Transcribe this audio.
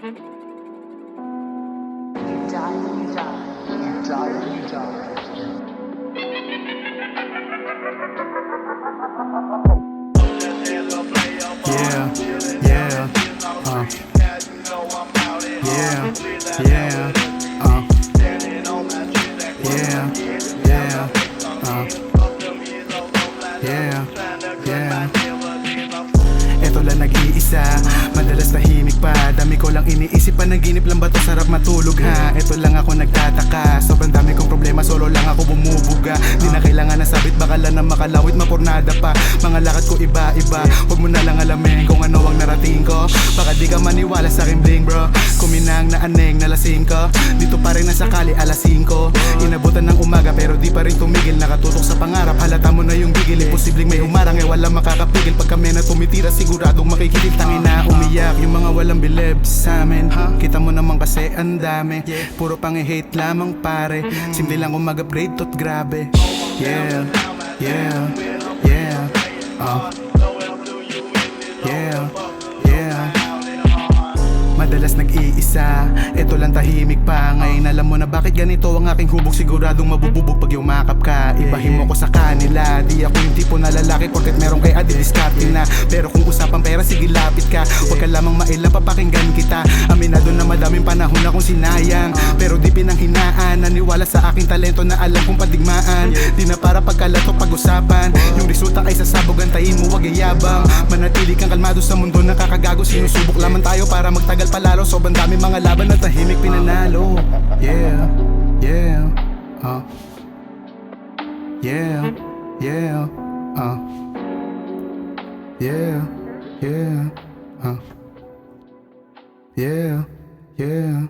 Yeah, yeah, yeah, yeah, yeah, yeah. Eto lang nag-iisa, madalas tahimik pa. Dami ko lang iniisip, panaginip lang ba to, sarap matulog ha. Eto lang ako nagtataka, sobrang dami kong problema, solo lang ako bumubuga. Di na kailangan na sabit, baka lang na makalawit, mapurnada pa. Mga lakad ko iba-iba, huwag mo na lang alamin kung ano ang narating ko. Baka di ka maniwala sa aking bling bro, kuminang na aneng nalasing ko. Dito pa rin nasakali alas 5, inabutan ng umaga pero di pa rin tumigil. Nakatutok sa pangarap, halata mo na yung bigil. Imposibleng may humarang, wala makakapigil. Pag kami na tumitira, siguradong makikitil. Tangin na umiyak yung mga walang bilib sa amin. Kita mo naman kasi ang dami, puro pang-hate lamang pare. Simple lang kung mag-upgrade to't grabe. Yeah, yeah, yeah, yeah, yeah. Madalas nag-iisa, eto lang tahimik pa. Ngayon alam mo na bakit ganito ang aking hubog. Siguradong mabububog pag yumakap ka. Ibahin mo ko sa kanila, di ako yung tipo na lalaki porket meron kay adi diskarte na. Pero kung usapang pera, sige lapit ka. Huwag ka lamang mailang, papakinggan kita. Aminado na madaming panahon na kung sinayang, pero di pinanghinaan. Naniwala sa aking talento na alam kong padigmaan. Di na para pagkalato pag-usapan, yung resulta ay sasabog. Antayin mo, wag yayabang. Manatili kang kalmado sa mundo na kakagago. Sinusubok lamang tayo para magtagal palalo. Sobrang dami mga laban na tahimik pinanalo. Yeah, yeah, yeah, yeah, yeah, yeah, yeah, yeah,